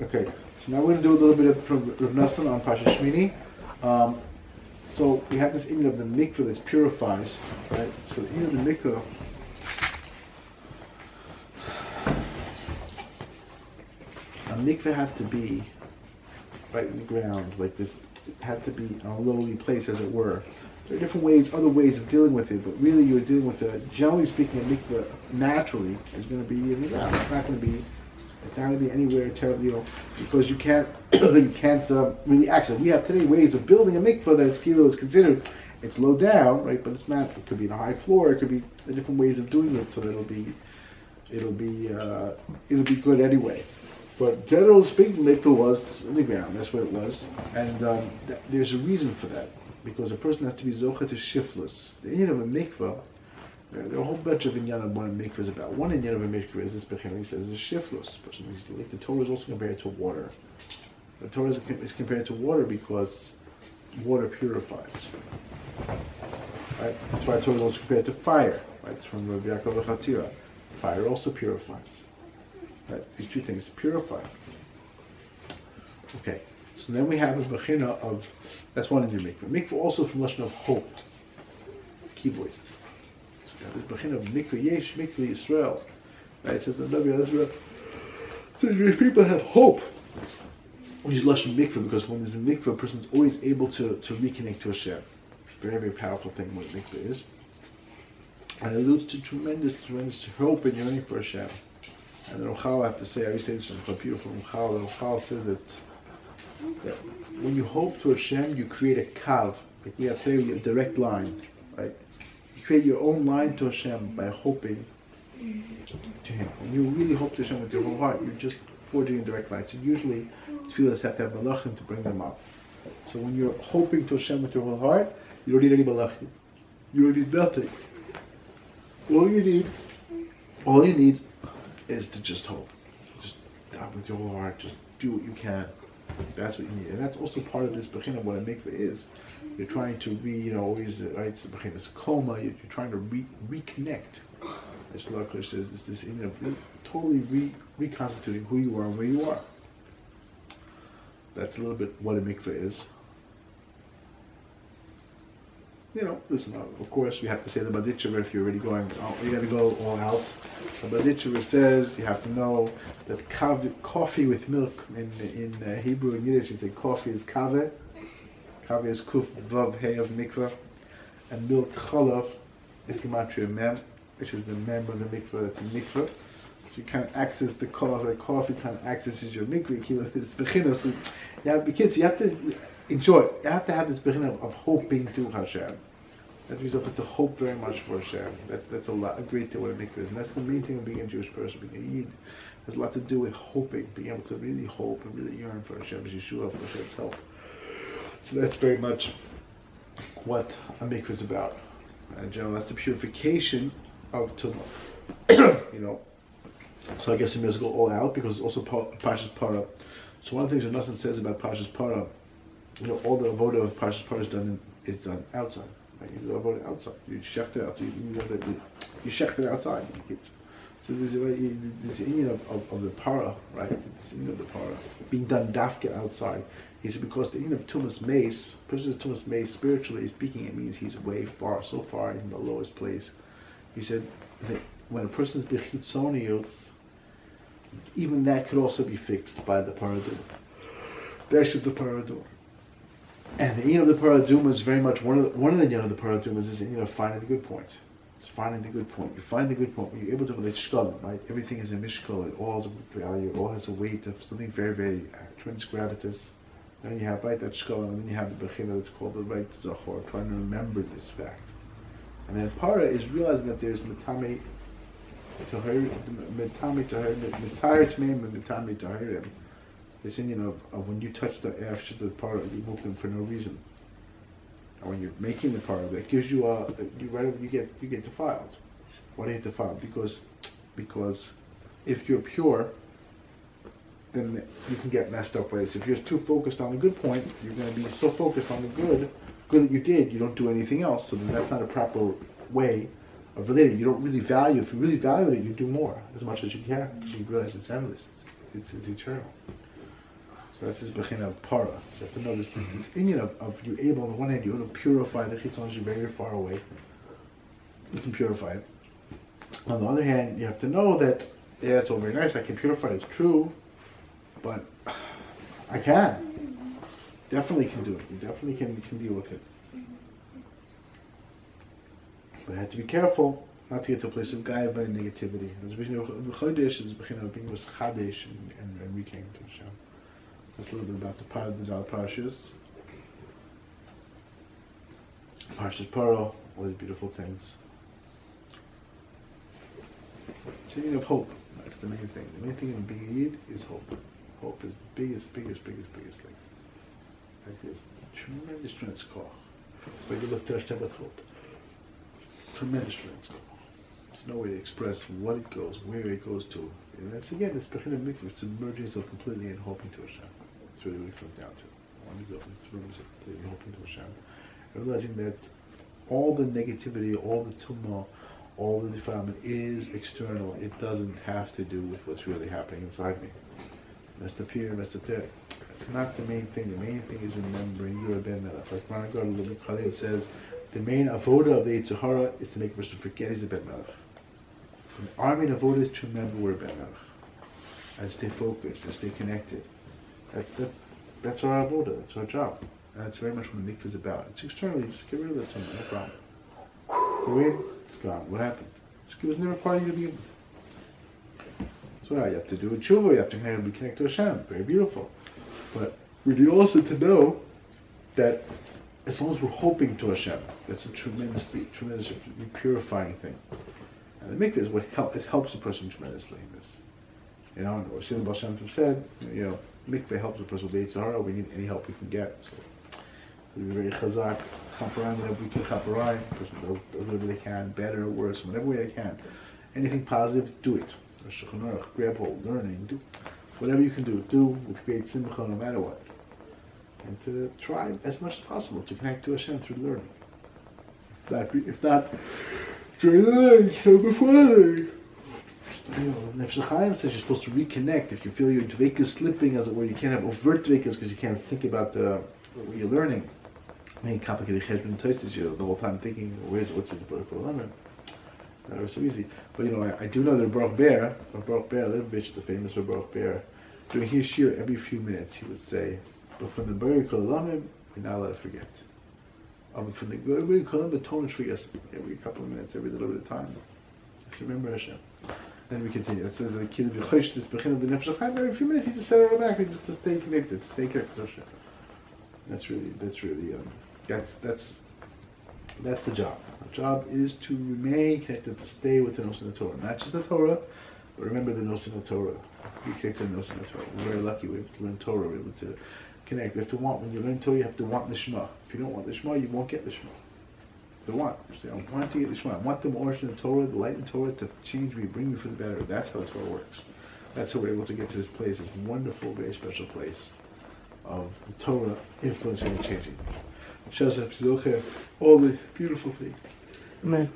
Okay, so now we're going to do a little bit of from Rav Nosson on Parshas Shemini. So we have this image of the mikveh that purifies, right? So the image of the mikveh, a mikveh has to be right in the ground, like this. It has to be in a lowly place, as it were. There are different ways, other ways of dealing with it, but really you're dealing with generally speaking, a mikveh naturally is going to be in the ground. It's not going to be anywhere terribly, because you can't really access. We have today ways of building a mikveh that is considered, it's low down, right? But it's not. It could be in a high floor. It could be different ways of doing it, so that it'll be good anyway. But generally speaking, mikveh was in the ground. That's what it was, and there's a reason for that, because a person has to be zocha to shiftless. The inyan of a mikveh. There are a whole bunch of inyan of what a mikveh is about. One inyan of a mikveh is this bechina. He says is shiftless person. Like the Torah is also compared to water. The Torah is compared to water because water purifies. Right? That's why the Torah is also compared to fire. Right? It's from Rabbi Yaakov Chatzira. Fire also purifies. Right? These two things purify. Okay. So then we have a bechina of, that's one in your mikveh. Mikveh also from lashon of hope. Kivui. The bechina of mikveh yesh, mikveh Yisrael. Right? It says the Navi Ezra. So Jewish people have hope. We use lashon mikveh because when there's a mikveh, a person's always able to reconnect to Hashem. Very, very powerful thing what mikveh is. And it alludes to tremendous hope and yearning for Hashem. And the Ramchal, I have to say, I always say this from a beautiful Ramchal. The Ramchal says that when you hope to Hashem, you create a kav. Like we have today, we have a direct line, right? You create your own line to Hashem by hoping to Him. When you really hope to Hashem with your whole heart, you're just forging a direct line. So usually, tefillahs have to have malachim to bring them up. So when you're hoping to Hashem with your whole heart, you don't need any malachim. You don't need nothing. All you need is to just hope. Just with your whole heart, just do what you can. That's what you need. And that's also part of this bechina of what a mikveh is. You're trying to always, right, it's the bechina, it's coma, you're trying to reconnect. As Shlomo says, it's this totally reconstituting who you are and where you are. That's a little bit what a mikveh is. Listen, of course, we have to say the Baditcher if you're already going, you got to go all out. The Baditcher says you have to know that coffee with milk in Hebrew and Yiddish, you say coffee is kaveh. Kaveh is kuf vav hey of mikveh. And milk chalav is gematria mem, which is the mem of the mikveh that's in mikveh. So you kind of access the coffee kind of accesses your mikveh. It's bechina. So kids, you have to enjoy it. You have to have this bechina of hoping to Hashem. That means you have to hope very much for Hashem. That's a great thing what a mikveh is. And that's the main thing of being a Jewish person, being a Yid. It has a lot to do with hoping, being able to really hope and really yearn for Hashem's Yeshua, for Hashem's help. So that's very much what a mikveh is about. And in general, that's the purification of tumah. So I guess we must go all out because it's also Parshas Para. So one of the things that Nosson says about Parshas Para, all the avodah of Parshas Para is done outside. Right? You do avodah outside. You shecht it outside. You shecht it outside. So there's this inyan of the para, right? This inyan of the para being done dafka outside. He said because the inyan of tumas mace, person's tumas mace, spiritually speaking, it means he's way far, so far in the lowest place. He said that when a person's bechitzonius, even that could also be fixed by the paraduma. That's the paraduma. And the inyan of the paraduma is very much one of the inyan of the paraduma is this finding the good point. It's finding the good point. You find the good point when you're able to relate shkalim, right? Everything is a mishkal, it all has a value, it all has a weight of something very, very tremendous gravitas. And then you have that shkalim, and then you have the bechina that's called the right zachor, trying to remember this fact. And then para is realizing that there's mitame tahirim, this inyan of when you touch the after the para, you move them for no reason. And when you're making the para, that gives you you get defiled. Why do you get defiled? Because if you're pure, then you can get messed up by this. If you're too focused on the good point, you're going to be so focused on the good that you did, you don't do anything else. So then that's not a proper way of relating. You don't really value. If you really value it, you do more as much as you can because you realize it's endless. It's eternal. So that's this bechina of para. So you have to know this Indian of you able, on the one hand, you want to purify the chitzon you're very far away. You can purify it. On the other hand, you have to know that, yeah, it's all very nice, I can purify it, it's true, but I can. Definitely can do it. You definitely can deal with it. But I have to be careful not to get to a place of gaiva and negativity. As bechina of chodesh is bechina of being was chadesh and recoming to Hashem. That's a little bit about the Parshas. Parshas Paro, all these beautiful things. Singing of hope, that's the main thing. The main thing in being a Yid is hope. Hope is the biggest thing. Like this tremendous koch. But you look to Hashem with hope. Tremendous koch. There's no way to express what it goes, where it goes to. And that's again, it's bechina of mikveh, submerging yourself completely and hoping to Hashem. That's really what it comes down to. One is open, submerging yourself completely, hoping to Hashem. Realizing that all the negativity, all the tumult, all the defilement is external. It doesn't have to do with what's really happening inside me. Mr. Peter, Mr. Ted. It's not the main thing. The main thing is remembering you're a ben melech. Like Maran Khalil says, the main avoda of the Yetzer Hara is to make a person forget he's a ben melech. Our main avoda is to remember we're a ben melech. And stay focused and stay connected. That's our avoda. That's our job. And that's very much what the mikveh is about. It's externally, just get rid of that something, no problem. Go in, it's gone. What happened? It was never part of you to begin with. So now you have to do a tshuva, you have to be connected to Hashem. Very beautiful. But we need also to know that as long as we're hoping to Hashem, that's a tremendous purifying thing. And the mikveh is what it helps a person tremendously in this. You know, or Shem Baal Shem Tov said, you know, mikveh helps a person with the Yetzer Hara. We need any help we can get. So we'll be very chazak, chaparayim, whenever we can chaparayim. The person does whatever they can, better or worse, whatever way they can. Anything positive, do it. Grab hold, learning, do whatever you can do with great simcha, no matter what. And to try as much as possible to connect to Hashem through learning. If not during the night, so before the night. You know, Nefesh Chaim says you're supposed to reconnect. If you feel your dveka is slipping, as it were, you can't have overt dvekas because you can't think about what you're learning. Many complicated cheshbon toasties, you're the whole time thinking, what's the Baruch Olam? That was so easy. But you know, I do know that Baruch Ber Levovich, the famous Baruch Ber, during his shir, every few minutes he would say, but from the Baruch Olam, we're not allowed to forget. But from the Baruch Olam, the Torah forgets every couple of minutes, every little bit of time. Remember Hashem. Then we continue. It says the kid of Yechosh, this bechin of the Nefesh Chaim. Every few minutes, he just said it automatically, just to stay connected to Hashem. That's the job. Our job is to remain connected, to stay with the Nosson of Torah, not just the Torah, but remember the Nosson of Torah. Be connected to the Nosson of Torah. We're very lucky. We have to learn Torah. We're able to connect. We have to want. When you learn Torah, you have to want the Shema. If you don't want the Shema, you won't get the Shema. The want. Say, I want to get the Shema. I want the Morsh in the Torah, the light in Torah to change me, bring me for the better. That's how Torah works. That's how we're able to get to this place, this wonderful, very special place of the Torah influencing and changing. All the beautiful things. Amen.